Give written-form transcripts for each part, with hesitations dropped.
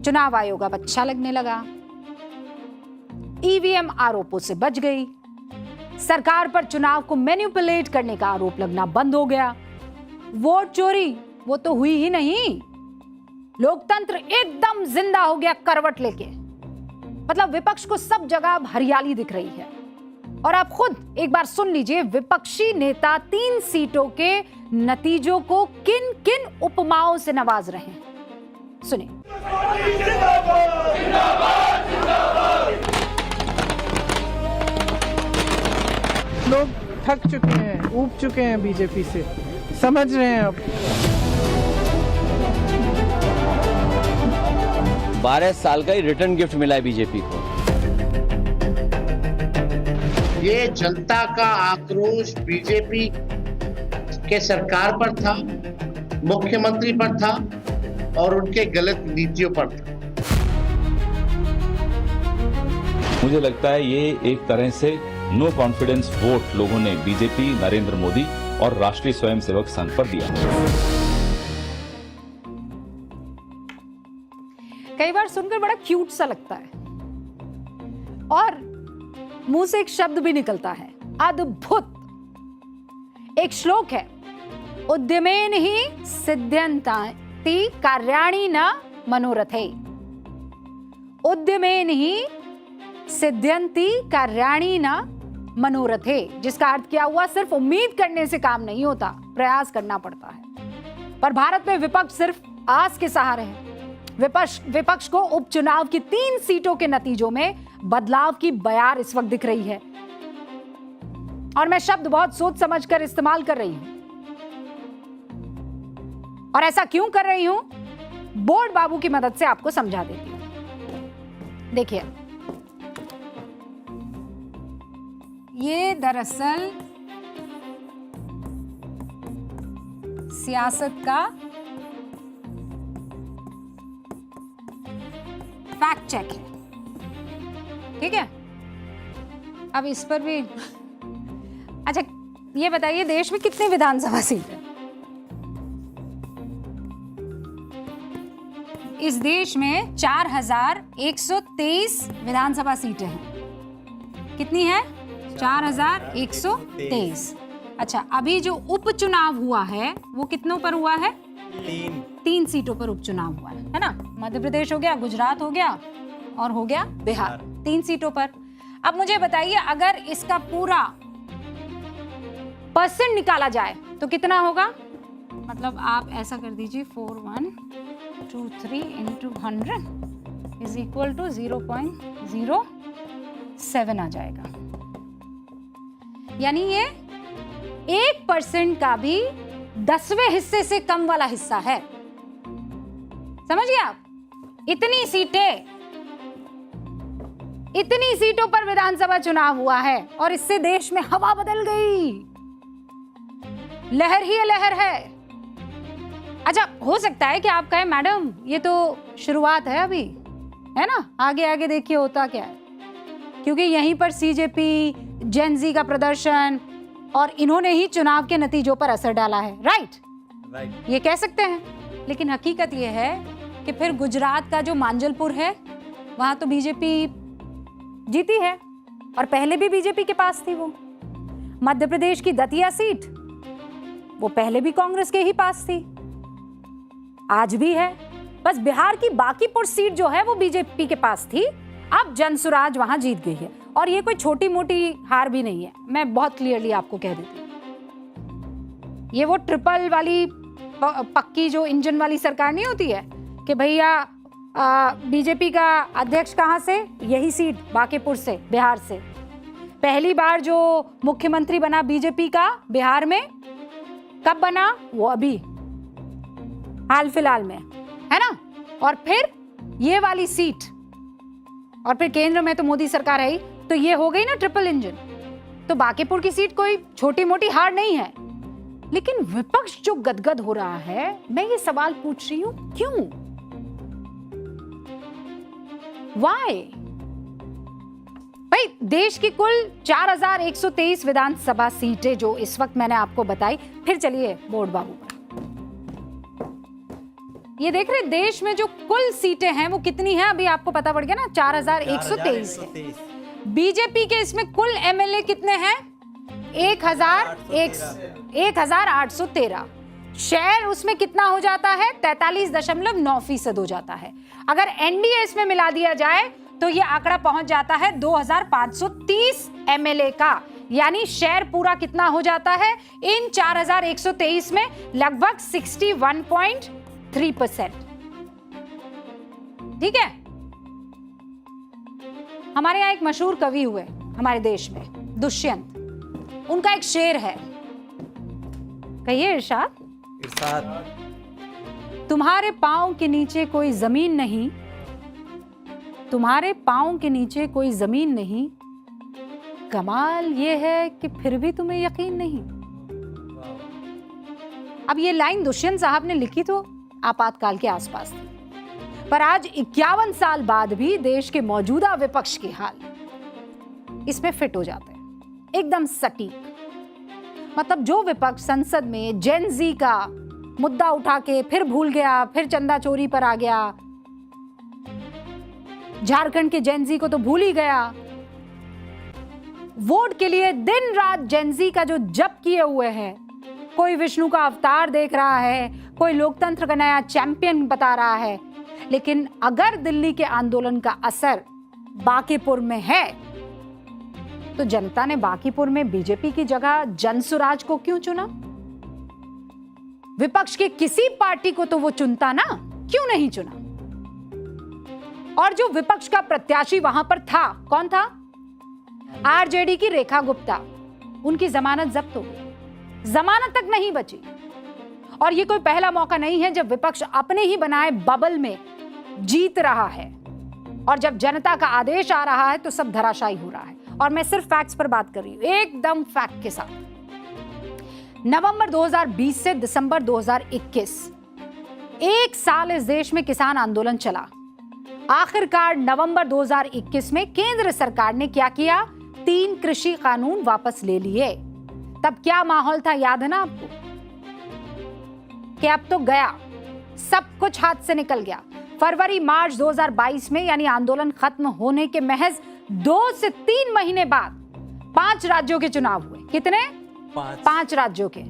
चुनाव आयोग अब अच्छा लगने लगा, ईवीएम आरोपों से बच गई, सरकार पर चुनाव को मैनिपुलेट करने का आरोप लगना बंद हो गया, वोट चोरी वो तो हुई ही नहीं, लोकतंत्र एकदम जिंदा हो गया करवट लेके। मतलब विपक्ष को सब जगह अब हरियाली दिख रही है। और आप खुद एक बार सुन लीजिए, विपक्षी नेता 3 सीटों के नतीजों को किन किन उपमाओं से नवाज रहे हैं, सुनिए। लोग थक चुके हैं, ऊब चुके हैं बीजेपी से, समझ रहे हैं अब। 12 साल का ही रिटर्न गिफ्ट मिला है बीजेपी को। ये जनता का आक्रोश बीजेपी के सरकार पर था, मुख्यमंत्री पर था और उनके गलत नीतियों पर था। मुझे लगता है ये एक तरह से नो कॉन्फिडेंस वोट लोगों ने बीजेपी, नरेंद्र मोदी और राष्ट्रीय स्वयंसेवक संघ पर दिया। कई बार सुनकर बड़ा क्यूट सा लगता है और मुंह से एक शब्द भी निकलता है, अद्भुत। एक श्लोक है, उद्यमेन ही सिद्ध्यन्ति कार्याणि न मनोरथे। उद्यमेन ही सिद्ध्यन्ति कार्याणि न मनोरथे, जिसका अर्थ क्या हुआ, सिर्फ उम्मीद करने से काम नहीं होता, प्रयास करना पड़ता है। पर भारत में विपक्ष सिर्फ आस के सहारे है। विपक्ष को उपचुनाव की 3 सीटों के नतीजों में बदलाव की बयार इस वक्त दिख रही है। और मैं शब्द बहुत सोच समझकर इस्तेमाल कर रही हूं। और ऐसा क्यों कर रही हूं, बोर्ड बाबू की मदद से आपको समझा देती हूं। देखिए, ये दरअसल सियासत का फैक्ट चेक है, ठीक है। अब इस पर भी अच्छा, ये बताइए देश में कितनी विधानसभा सीट है? इस देश में 4123 विधानसभा सीटें हैं। कितनी है? 4123। अच्छा, अभी जो उपचुनाव हुआ है वो कितनों पर हुआ है? 3 सीटों पर उपचुनाव हुआ है ना। मध्य प्रदेश हो गया, गुजरात हो गया और हो गया बिहार, 3 सीटों पर। अब मुझे बताइए, अगर इसका पूरा परसेंट निकाला जाए तो कितना होगा? मतलब आप ऐसा कर दीजिए, 4123 इंटू 100 इज इक्वल टू 0.07 आ जाएगा। यानी ये 1% का भी 10वें हिस्से से कम वाला हिस्सा है। समझिए आप, इतनी सीटों पर विधानसभा चुनाव हुआ है और इससे देश में हवा बदल गई। लहर ही लहर है। अच्छा, हो सकता है कि आप कहें मैडम ये तो शुरुआत है अभी, है ना, आगे आगे देखिए होता क्या है। क्योंकि यहीं पर सीजेपी, जेनजी का प्रदर्शन और इन्होंने ही चुनाव के नतीजों पर असर डाला है। राइट, ये कह सकते हैं। लेकिन हकीकत ये है कि फिर गुजरात का जो मांजलपुर है वहां तो बीजेपी जीती है और पहले भी बीजेपी के पास थी वो। मध्य प्रदेश की दतिया सीट वो पहले भी कांग्रेस के ही पास थी, आज भी है। बस बिहार की बांकीपुर सीट जो है वो बीजेपी के पास थी, अब जनसुराज वहां जीत गई है। और ये कोई छोटी मोटी हार भी नहीं है, मैं बहुत क्लियरली आपको कह देती हूँ। ये वो ट्रिपल वाली पक्की जो इंजन वाली सरकार नहीं होती है कि भैया बीजेपी का अध्यक्ष कहां से? यही सीट बांकीपुर से, बिहार से। पहली बार जो मुख्यमंत्री बना बीजेपी का बिहार में, कब बना? वो अभी हाल फिलहाल में, है ना। और फिर ये वाली सीट, और फिर केंद्र में तो मोदी सरकार है ही, तो ये हो गई ना ट्रिपल इंजन। तो बांकीपुर की सीट कोई छोटी मोटी हार नहीं है। लेकिन विपक्ष जो गदगद हो रहा है, मैं ये सवाल पूछ रही हूं, क्यों? वाई? भाई, देश की कुल 4123 विधानसभा सीटें जो इस वक्त मैंने आपको बताई। फिर चलिए बोर्ड बाबू पर। ये देख रहे देश में जो कुल सीटें हैं वो कितनी हैं, अभी आपको पता पड़ गया ना, 4123 है। बीजेपी के इसमें कुल एमएलए कितने हैं? 1813। शेयर उसमें कितना हो जाता है? 43.9% हो जाता है। अगर एनडीए इसमें मिला दिया जाए तो ये आंकड़ा पहुंच जाता है 2530 एमएलए का, यानी शेयर पूरा कितना हो जाता है इन 4123 में? लगभग 61.3%। ठीक है। हमारे यहाँ एक मशहूर कवि हुए हमारे देश में, दुष्यंत, उनका एक शेर है, कहिए इरशाद। तुम्हारे पांव के नीचे कोई जमीन नहीं, तुम्हारे पांव के नीचे कोई जमीन नहीं, कमाल ये है कि फिर भी तुम्हें यकीन नहीं। अब ये लाइन दुष्यंत साहब ने लिखी तो आपातकाल के आसपास थी, पर आज 51 साल बाद भी देश के मौजूदा विपक्ष के हाल इसमें फिट हो जाते हैं, एकदम सटीक। मतलब जो विपक्ष संसद में जेन जी का मुद्दा उठा के फिर भूल गया, फिर चंदा चोरी पर आ गया, झारखंड के जेन जी को तो भूल ही गया, वोट के लिए दिन रात जेन जी का जो जप किए हुए हैं, कोई विष्णु का अवतार देख रहा है, कोई लोकतंत्र का नया चैंपियन बता रहा है। लेकिन अगर दिल्ली के आंदोलन का असर बांकीपुर में है तो जनता ने बांकीपुर में बीजेपी की जगह जनसुराज को क्यों चुना? विपक्ष के किसी पार्टी को तो वो चुनता ना, क्यों नहीं चुना? और जो विपक्ष का प्रत्याशी वहां पर था, कौन था? आरजेडी की रेखा गुप्ता। उनकी जमानत जब्त हो गई, जमानत तक नहीं बची। और ये कोई पहला मौका नहीं है जब विपक्ष अपने ही बनाए बबल में जीत रहा है, और जब जनता का आदेश आ रहा है तो सब धराशायी हो रहा है। और मैं सिर्फ फैक्ट्स पर बात कर रही हूं, एकदम फैक्ट के साथ। नवंबर 2020 से दिसंबर 2021, एक साल इस देश में किसान आंदोलन चला। आखिरकार नवंबर 2021 में केंद्र सरकार ने क्या किया? 3 कृषि कानून वापस ले लिए। तब क्या माहौल था, याद है ना आपको? कि अब तो गया, सब कुछ हाथ से निकल गया। फरवरी मार्च 2022 में, यानी आंदोलन खत्म होने के महज 2 से 3 महीने बाद 5 राज्यों के चुनाव हुए। कितने? 5 राज्यों के।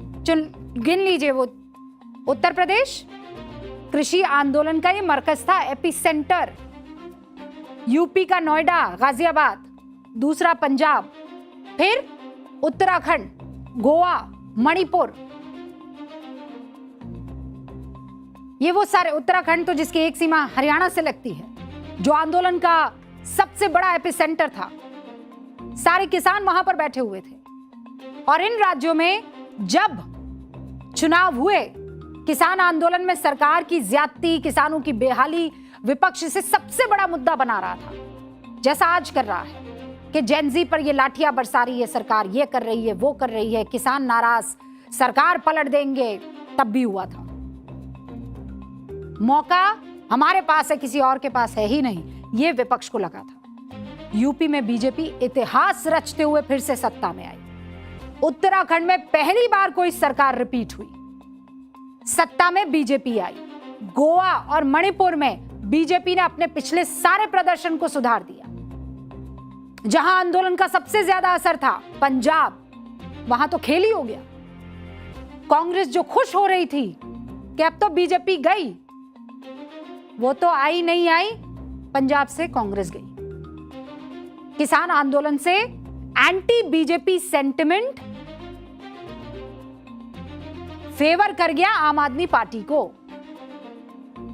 गिन लीजिए वो। उत्तर प्रदेश कृषि आंदोलन का ये मरकज था, एपिसेंटर। यूपी का नोएडा, गाजियाबाद। दूसरा पंजाब, फिर उत्तराखंड, गोवा, मणिपुर। ये वो सारे, उत्तराखंड तो जिसकी एक सीमा हरियाणा से लगती है, जो आंदोलन का सबसे बड़ा एपिसेंटर था। सारे किसान वहां पर बैठे हुए थे। और इन राज्यों में जब चुनाव हुए, किसान आंदोलन में सरकार की ज्यादती, किसानों की बेहाली विपक्ष से सबसे बड़ा मुद्दा बना रहा था, जैसा आज कर रहा है कि जेन जी पर ये लाठियां बरसा रही है सरकार, ये कर रही है, वो कर रही है, किसान नाराज, सरकार पलट देंगे। तब भी हुआ था। मौका हमारे पास है, किसी और के पास है ही नहीं, ये विपक्ष को लगा था। यूपी में बीजेपी इतिहास रचते हुए फिर से सत्ता में आई। उत्तराखंड में पहली बार कोई सरकार रिपीट हुई, सत्ता में बीजेपी आई। गोवा और मणिपुर में बीजेपी ने अपने पिछले सारे प्रदर्शन को सुधार दिया। जहां आंदोलन का सबसे ज्यादा असर था, पंजाब, वहां तो खेल ही हो गया। कांग्रेस जो खुश हो रही थी कि अब तो बीजेपी गई, वो तो आई नहीं आई, पंजाब से कांग्रेस गई। किसान आंदोलन से एंटी बीजेपी सेंटिमेंट फेवर कर गया आम आदमी पार्टी को।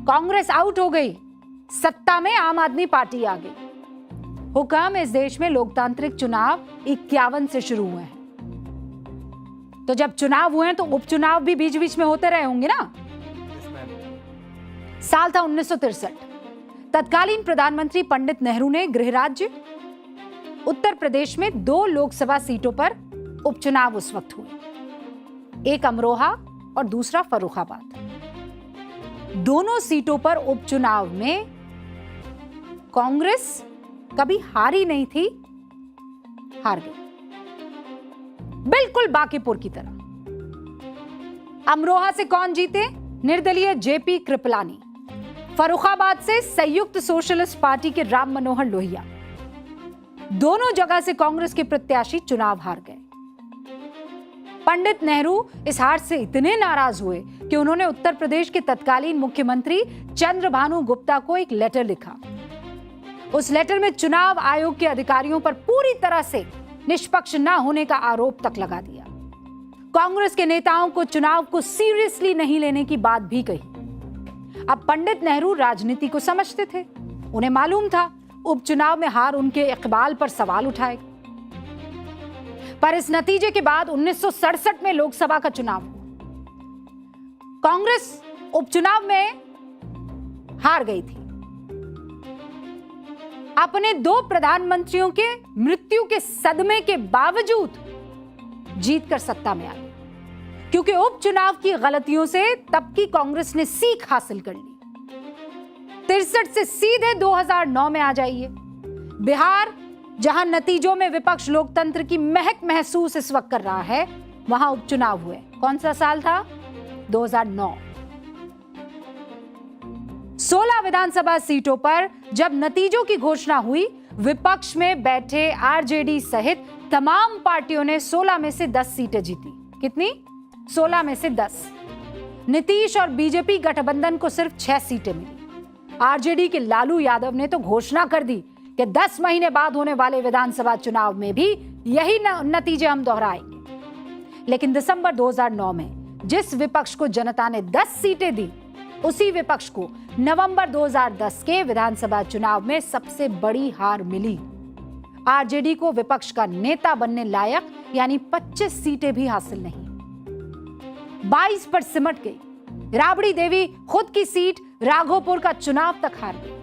कांग्रेस आउट हो गई, सत्ता में आम आदमी पार्टी आ गई। हुक्म, इस देश में लोकतांत्रिक चुनाव 51 से शुरू हुए हैं। तो जब चुनाव हुए हैं तो उपचुनाव भी बीच बीच में होते रहे होंगे ना। साल था 1963। तत्कालीन प्रधानमंत्री पंडित नेहरू ने गृह राज्य उत्तर प्रदेश में 2 लोकसभा सीटों पर उपचुनाव उस वक्त हुए, एक अमरोहा और दूसरा फर्रुखाबाद। दोनों सीटों पर उपचुनाव में कांग्रेस कभी हारी नहीं थी, हार गई, बिल्कुल बांकीपुर की तरह। अमरोहा से कौन जीते? निर्दलीय जेपी कृपलानी। फर्रुखाबाद से संयुक्त सोशलिस्ट पार्टी के राम मनोहर लोहिया, दोनों जगह से कांग्रेस के प्रत्याशी चुनाव हार गए। पंडित नेहरू इस हार से इतने नाराज हुए कि उन्होंने उत्तर प्रदेश के तत्कालीन मुख्यमंत्री चंद्रभानु गुप्ता को एक लेटर लिखा। उस लेटर में चुनाव आयोग के अधिकारियों पर पूरी तरह से निष्पक्ष न होने का आरोप तक लगा दिया। कांग्रेस के नेताओं को चुनाव को सीरियसली नहीं लेने की बात भी कही। अब पंडित नेहरू राजनीति को समझते थे, उन्हें मालूम था उपचुनाव में हार उनके इकबाल पर सवाल उठाएगा। पर इस नतीजे के बाद 1967 में लोकसभा का चुनाव हुआ। कांग्रेस उपचुनाव में हार गई थी। अपने 2 प्रधानमंत्रियों के मृत्यु के सदमे के बावजूद जीतकर सत्ता में आ गई, क्योंकि उपचुनाव की गलतियों से तब की कांग्रेस ने सीख हासिल कर ली। 63 से सीधे 2009 में आ जाइए। बिहार, जहां नतीजों में विपक्ष लोकतंत्र की महक महसूस इस वक्त कर रहा है, वहां उपचुनाव हुए। कौन सा साल था? 2009। 16 विधानसभा सीटों पर जब नतीजों की घोषणा हुई, विपक्ष में बैठे आरजेडी सहित तमाम पार्टियों ने 16 में से 10 सीटें जीती। कितनी? 16 में से 10। नीतीश और बीजेपी गठबंधन को सिर्फ 6 सीटें मिली। आरजेडी के लालू यादव ने तो घोषणा कर दी कि 10 महीने बाद होने वाले विधानसभा चुनाव में भी यही नतीजे हम दोहराएंगे। लेकिन दिसंबर 2009 में जिस विपक्ष को जनता ने 10 सीटें दी, उसी विपक्ष को नवंबर 2010 के विधानसभा चुनाव में सबसे बड़ी हार मिली। आरजेडी को विपक्ष का नेता बनने लायक यानी 25 सीटें भी हासिल नहीं, 22 पर सिमट गई। राबड़ी देवी खुद की सीट राघोपुर का चुनाव तक हार गई।